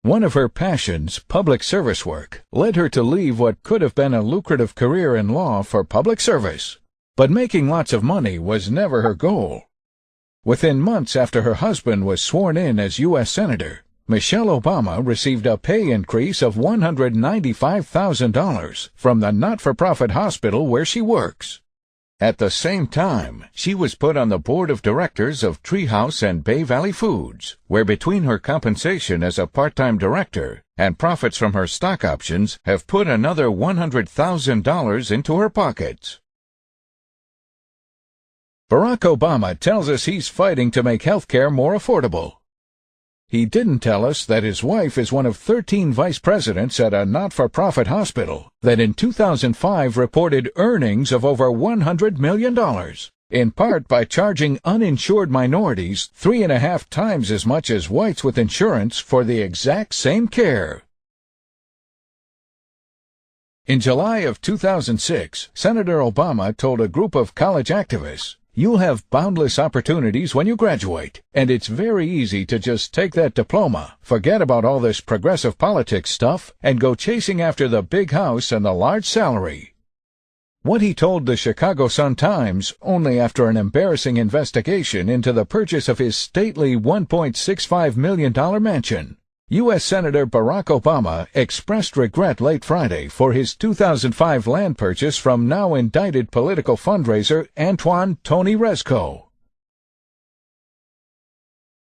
One of her passions, public service work, led her to leave what could have been a lucrative career in law for public service. But making lots of money was never her goal. Within months after her husband was sworn in as U.S. Senator, Michelle Obama received a pay increase of $195,000 from the not-for-profit hospital where she works. At the same time, she was put on the board of directors of Treehouse and Bay Valley Foods, where between her compensation as a part-time director and profits from her stock options have put another $100,000 into her pockets. Barack Obama tells us he's fighting to make healthcare more affordable. He didn't tell us that his wife is one of 13 vice presidents at a not-for-profit hospital that in 2005 reported earnings of over $100 million, in part by charging uninsured minorities 3.5 times as much as whites with insurance for the exact same care. In July of 2006, Senator Obama told a group of college activists, "You'll have boundless opportunities when you graduate, and it's very easy to just take that diploma, forget about all this progressive politics stuff, and go chasing after the big house and the large salary." What he told the Chicago Sun-Times only after an embarrassing investigation into the purchase of his stately $1.65 million mansion. U.S. Senator Barack Obama expressed regret late Friday for his 2005 land purchase from now indicted political fundraiser Antoine Tony Rezko.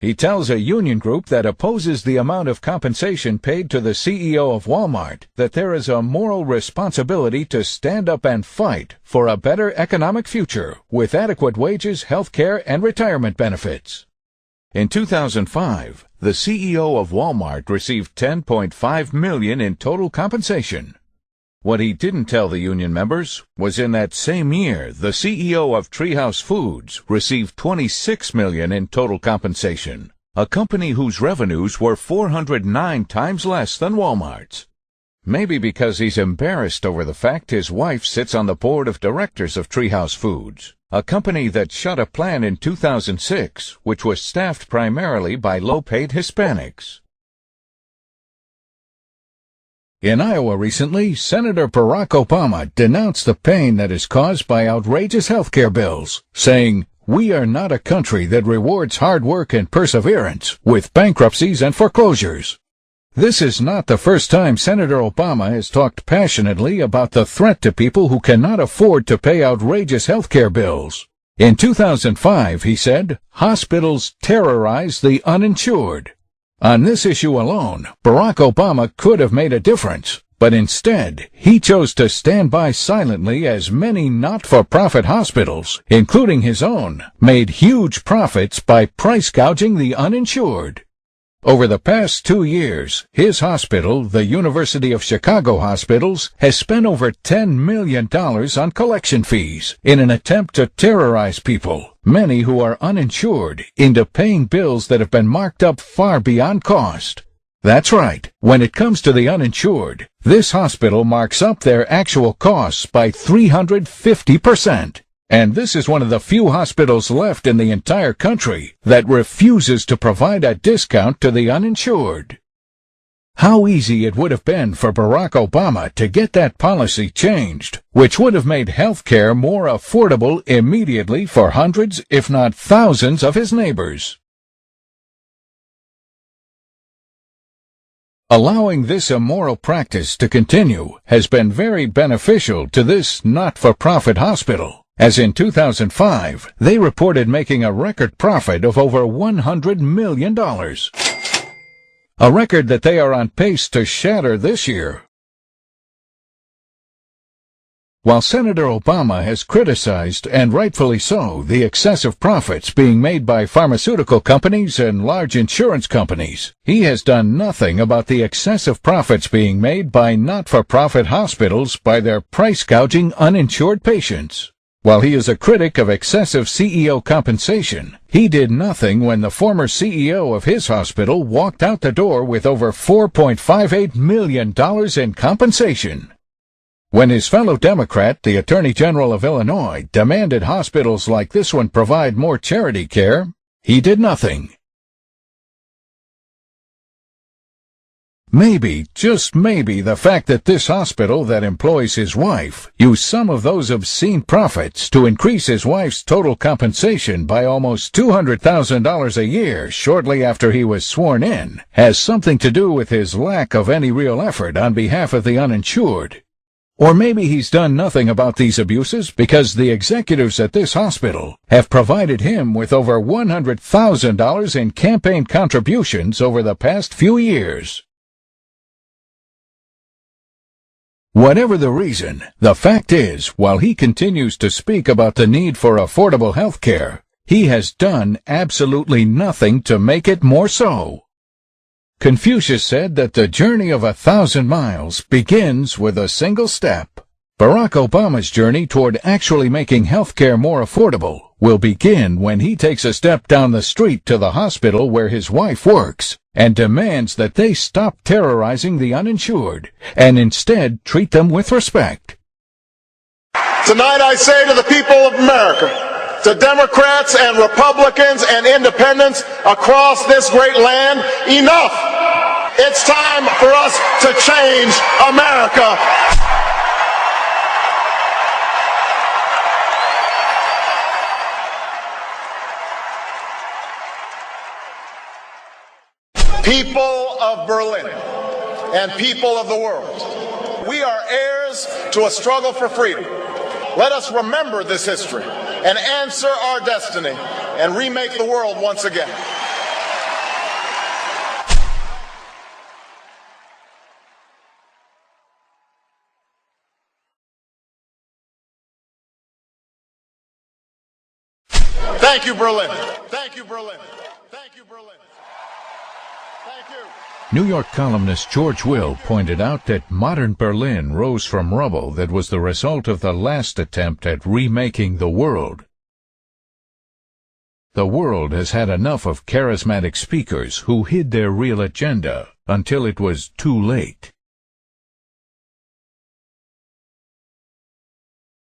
He tells a union group that opposes the amount of compensation paid to the CEO of Walmart that there is a moral responsibility to stand up and fight for a better economic future with adequate wages, health care, and retirement benefits. In 2005, the CEO of Walmart received $10.5 million in total compensation. What he didn't tell the union members was in that same year, the CEO of Treehouse Foods received $26 million in total compensation, a company whose revenues were 409 times less than Walmart's. Maybe because he's embarrassed over the fact his wife sits on the board of directors of Treehouse Foods, a company that shut a plant in 2006 which was staffed primarily by low-paid Hispanics. In Iowa recently, Senator Barack Obama denounced the pain that is caused by outrageous health care bills, saying, "We are not a country that rewards hard work and perseverance with bankruptcies and foreclosures." This is not the first time Senator Obama has talked passionately about the threat to people who cannot afford to pay outrageous health care bills. In 2005, he said, "Hospitals terrorize the uninsured." On this issue alone, Barack Obama could have made a difference, but instead, he chose to stand by silently as many not-for-profit hospitals, including his own, made huge profits by price gouging the uninsured. Over the past 2 years, his hospital, the University of Chicago Hospitals, has spent over $10 million on collection fees in an attempt to terrorize people, many who are uninsured, into paying bills that have been marked up far beyond cost. That's right. When it comes to the uninsured, this hospital marks up their actual costs by 350%. And this is one of the few hospitals left in the entire country that refuses to provide a discount to the uninsured. How easy it would have been for Barack Obama to get that policy changed, which would have made health care more affordable immediately for hundreds, if not thousands, of his neighbors. Allowing this immoral practice to continue has been very beneficial to this not-for-profit hospital, as in 2005, they reported making a record profit of over $100 million. A record that they are on pace to shatter this year. While Senator Obama has criticized, and rightfully so, the excessive profits being made by pharmaceutical companies and large insurance companies, he has done nothing about the excessive profits being made by not-for-profit hospitals by their price-gouging uninsured patients. While he is a critic of excessive CEO compensation, he did nothing when the former CEO of his hospital walked out the door with over $4.58 million in compensation. When his fellow Democrat, the Attorney General of Illinois, demanded hospitals like this one provide more charity care, he did nothing. Maybe, just maybe, the fact that this hospital that employs his wife used some of those obscene profits to increase his wife's total compensation by almost $200,000 a year shortly after he was sworn in has something to do with his lack of any real effort on behalf of the uninsured. Or maybe he's done nothing about these abuses because the executives at this hospital have provided him with over $100,000 in campaign contributions over the past few years. Whatever the reason, the fact is, while he continues to speak about the need for affordable health care, he has done absolutely nothing to make it more so. Confucius said that the journey of 1,000 miles begins with a single step. Barack Obama's journey toward actually making health care more affordable will begin when he takes a step down the street to the hospital where his wife works and demands that they stop terrorizing the uninsured and instead treat them with respect. Tonight I say to the people of America, to Democrats and Republicans and independents across this great land, enough! It's time for us to change America. People of Berlin and people of the world, we are heirs to a struggle for freedom. Let us remember this history and answer our destiny and remake the world once again. Thank you, Berlin. Thank you, Berlin. Thank you, Berlin. Thank you. New York columnist George Will pointed out that modern Berlin rose from rubble that was the result of the last attempt at remaking the world. The world has had enough of charismatic speakers who hid their real agenda until it was too late.